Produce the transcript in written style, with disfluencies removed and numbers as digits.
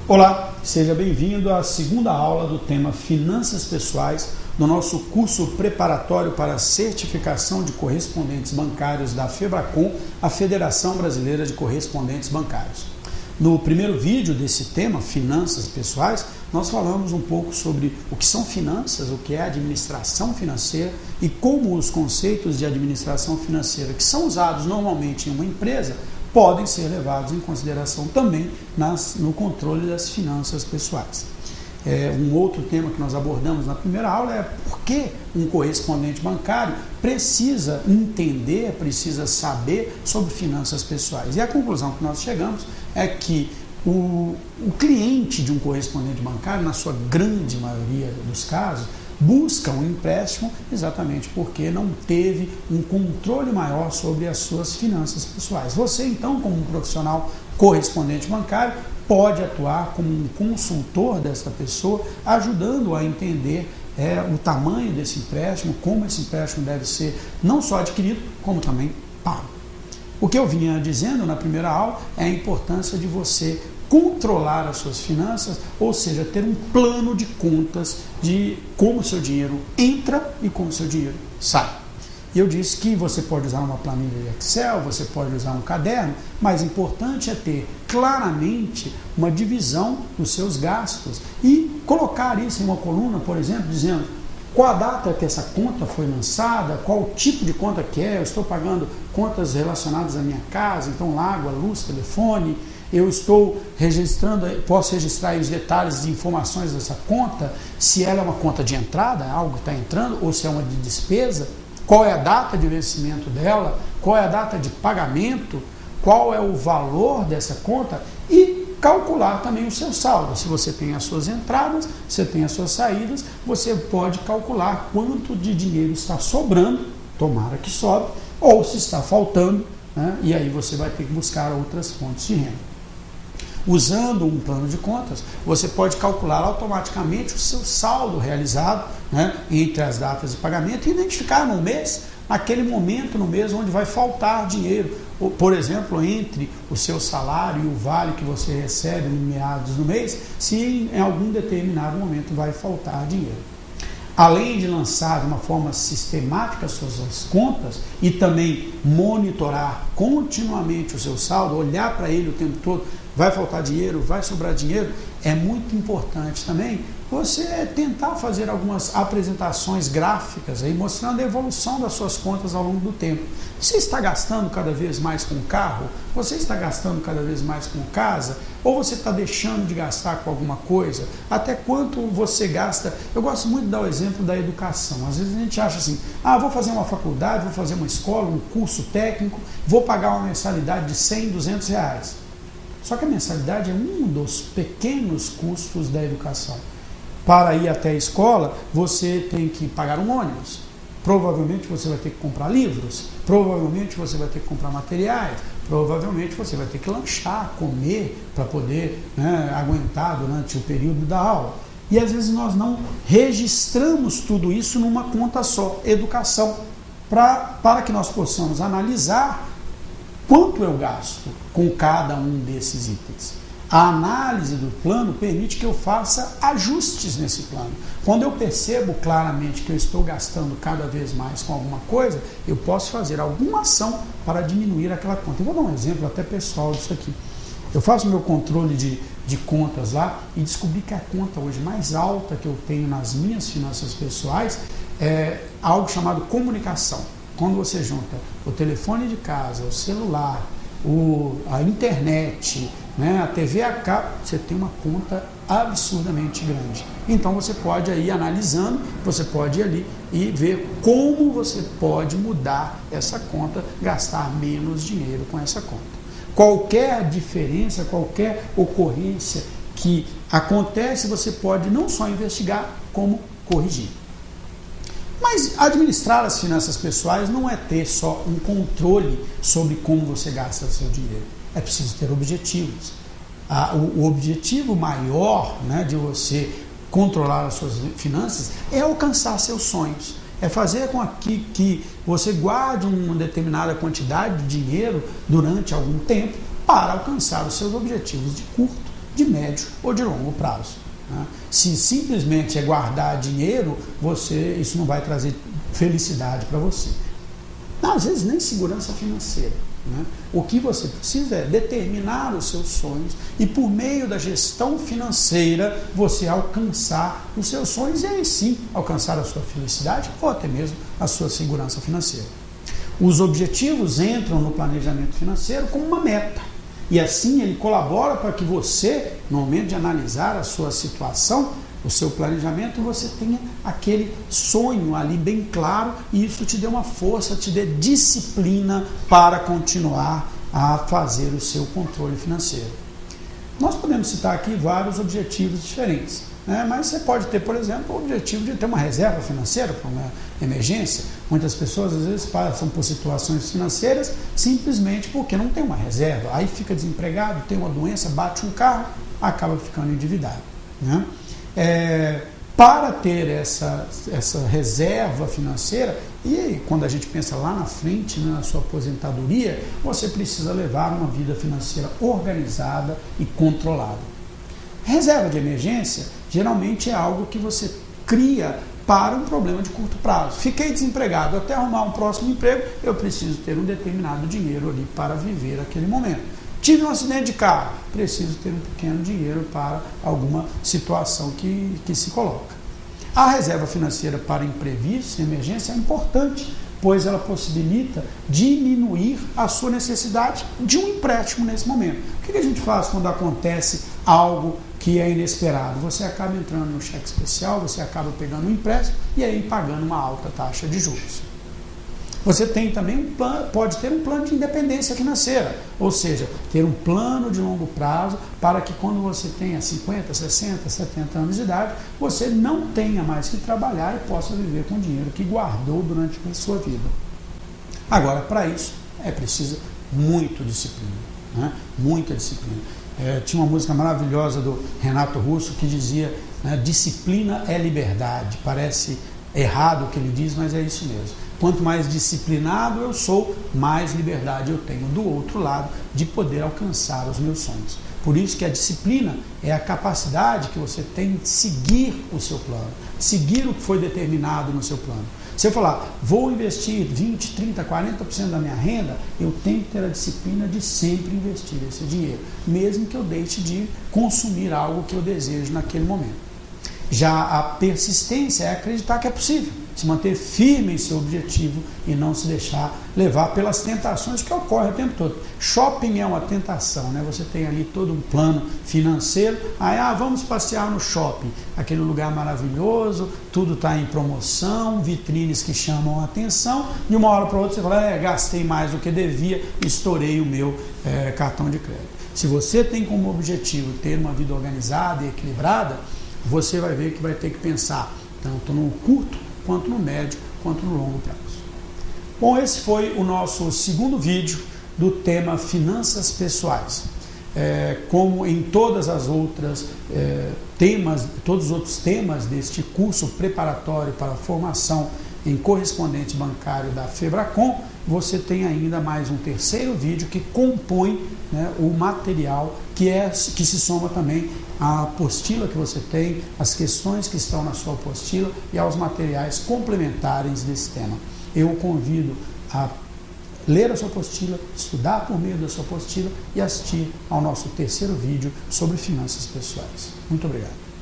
Olá, seja bem-vindo à segunda aula do tema Finanças Pessoais do nosso curso preparatório para a certificação de correspondentes bancários da FEBRACON, a Federação Brasileira de Correspondentes Bancários. No primeiro vídeo desse tema, Finanças Pessoais, nós falamos um pouco sobre o que são finanças, o que é administração financeira e como os conceitos de administração financeira que são usados normalmente em uma empresa podem ser levados em consideração também no controle das finanças pessoais. Um outro tema que nós abordamos na primeira aula é por que um correspondente bancário precisa entender, precisa saber sobre finanças pessoais. E a conclusão que nós chegamos é que o cliente de um correspondente bancário, na sua grande maioria dos casos, busca um empréstimo exatamente porque não teve um controle maior sobre as suas finanças pessoais. Você, então, como um profissional correspondente bancário, pode atuar como um consultor desta pessoa, ajudando a entender o tamanho desse empréstimo, como esse empréstimo deve ser não só adquirido, como também pago. O que eu vinha dizendo na primeira aula é a importância de você controlar as suas finanças, ou seja, ter um plano de contas de como o seu dinheiro entra e como o seu dinheiro sai. E eu disse que você pode usar uma planilha de Excel, você pode usar um caderno, mas o importante é ter claramente uma divisão dos seus gastos e colocar isso em uma coluna, por exemplo, dizendo qual a data que essa conta foi lançada, qual o tipo de conta que é, eu estou pagando contas relacionadas à minha casa, então água, luz, telefone, eu estou registrando, posso registrar os detalhes de informações dessa conta, se ela é uma conta de entrada, algo que está entrando, ou se é uma de despesa, qual é a data de vencimento dela, qual é a data de pagamento, qual é o valor dessa conta e calcular também o seu saldo. Se você tem as suas entradas, você tem as suas saídas, você pode calcular quanto de dinheiro está sobrando, tomara que sobre, ou se está faltando, né? E aí você vai ter que buscar outras fontes de renda. Usando um plano de contas, você pode calcular automaticamente o seu saldo realizado, né, entre as datas de pagamento e identificar no mês, naquele momento no mês onde vai faltar dinheiro. Por exemplo, entre o seu salário e o vale que você recebe em meados do mês, se em algum determinado momento vai faltar dinheiro. Além de lançar de uma forma sistemática as suas contas e também monitorar continuamente o seu saldo, olhar para ele o tempo todo, vai faltar dinheiro, vai sobrar dinheiro, é muito importante também você tentar fazer algumas apresentações gráficas aí, mostrando a evolução das suas contas ao longo do tempo. Você está gastando cada vez mais com carro? Você está gastando cada vez mais com casa? Ou você está deixando de gastar com alguma coisa? Até quanto você gasta? Eu gosto muito de dar o exemplo da educação. Às vezes a gente acha assim, vou fazer uma faculdade, vou fazer uma escola, um curso técnico, vou pagar uma mensalidade de 100, 200 reais. Só que a mensalidade é um dos pequenos custos da educação. Para ir até a escola, você tem que pagar um ônibus. Provavelmente você vai ter que comprar livros. Provavelmente você vai ter que comprar materiais. Provavelmente você vai ter que lanchar, comer, para poder aguentar durante o período da aula. E às vezes nós não registramos tudo isso numa conta só, educação, para que nós possamos analisar quanto eu gasto com cada um desses itens. A análise do plano permite que eu faça ajustes nesse plano. Quando eu percebo claramente que eu estou gastando cada vez mais com alguma coisa, eu posso fazer alguma ação para diminuir aquela conta. Eu vou dar um exemplo até pessoal disso aqui. Eu faço meu controle de contas lá e descobri que a conta hoje mais alta que eu tenho nas minhas finanças pessoais é algo chamado comunicação. Quando você junta o telefone de casa, o celular, a internet, a TV a cabo, você tem uma conta absurdamente grande. Então você pode ir analisando, você pode ir ali e ver como você pode mudar essa conta, gastar menos dinheiro com essa conta. Qualquer diferença, qualquer ocorrência que acontece, você pode não só investigar, como corrigir. Mas administrar as finanças pessoais não é ter só um controle sobre como você gasta o seu dinheiro. É preciso ter objetivos. O objetivo maior de você controlar as suas finanças é alcançar seus sonhos. É fazer com que você guarde uma determinada quantidade de dinheiro durante algum tempo para alcançar os seus objetivos de curto, de médio ou de longo prazo. Né? Se simplesmente é guardar dinheiro, isso não vai trazer felicidade para você. Às vezes nem segurança financeira. Né? O que você precisa é determinar os seus sonhos e, por meio da gestão financeira, você alcançar os seus sonhos e aí sim alcançar a sua felicidade ou até mesmo a sua segurança financeira. Os objetivos entram no planejamento financeiro como uma meta e assim ele colabora para que você, no momento de analisar a sua situação, o seu planejamento, você tenha aquele sonho ali bem claro e isso te dê uma força, te dê disciplina para continuar a fazer o seu controle financeiro. Nós podemos citar aqui vários objetivos diferentes, né? Mas você pode ter, por exemplo, o objetivo de ter uma reserva financeira para uma emergência. Muitas pessoas às vezes passam por situações financeiras simplesmente porque não tem uma reserva, aí fica desempregado, tem uma doença, bate um carro, acaba ficando endividado, né? Para ter essa reserva financeira, e quando a gente pensa lá na frente, né, na sua aposentadoria, você precisa levar uma vida financeira organizada e controlada. Reserva de emergência geralmente é algo que você cria para um problema de curto prazo. Fiquei desempregado, até arrumar um próximo emprego, eu preciso ter um determinado dinheiro ali para viver aquele momento. Tive um acidente de carro, preciso ter um pequeno dinheiro para alguma situação que se coloca. A reserva financeira para imprevistos e emergência é importante, pois ela possibilita diminuir a sua necessidade de um empréstimo nesse momento. O que a gente faz quando acontece algo que é inesperado? Você acaba entrando no cheque especial, você acaba pegando um empréstimo e aí pagando uma alta taxa de juros. Você tem também pode ter um plano de independência financeira, ou seja, ter um plano de longo prazo para que quando você tenha 50, 60, 70 anos de idade, você não tenha mais que trabalhar e possa viver com o dinheiro que guardou durante a sua vida. Agora, para isso, é preciso muita disciplina, né? Muita disciplina. Tinha uma música maravilhosa do Renato Russo que dizia, né, disciplina é liberdade. Parece errado o que ele diz, mas é isso mesmo. Quanto mais disciplinado eu sou, mais liberdade eu tenho do outro lado de poder alcançar os meus sonhos. Por isso que a disciplina é a capacidade que você tem de seguir o seu plano, seguir o que foi determinado no seu plano. Se eu falar, vou investir 20, 30, 40% da minha renda, eu tenho que ter a disciplina de sempre investir esse dinheiro, mesmo que eu deixe de consumir algo que eu desejo naquele momento. Já a persistência é acreditar que é possível, se manter firme em seu objetivo e não se deixar levar pelas tentações que ocorrem o tempo todo. Shopping é uma tentação, né? Você tem ali todo um plano financeiro, aí vamos passear no shopping, aquele lugar maravilhoso, tudo está em promoção, vitrines que chamam a atenção, de uma hora para outra você fala, gastei mais do que devia, estourei o meu cartão de crédito. Se você tem como objetivo ter uma vida organizada e equilibrada, você vai ver que vai ter que pensar tanto no curto, quanto no médio, quanto no longo prazo. Bom, esse foi o nosso segundo vídeo do tema Finanças Pessoais. Como em todas as outras todos os outros temas deste curso preparatório para a formação em correspondente bancário da Febracon, você tem ainda mais um terceiro vídeo que compõe, né, o material que se soma também à apostila que você tem, as questões que estão na sua apostila e aos materiais complementares desse tema. Eu o convido a ler a sua apostila, estudar por meio da sua apostila e assistir ao nosso terceiro vídeo sobre finanças pessoais. Muito obrigado.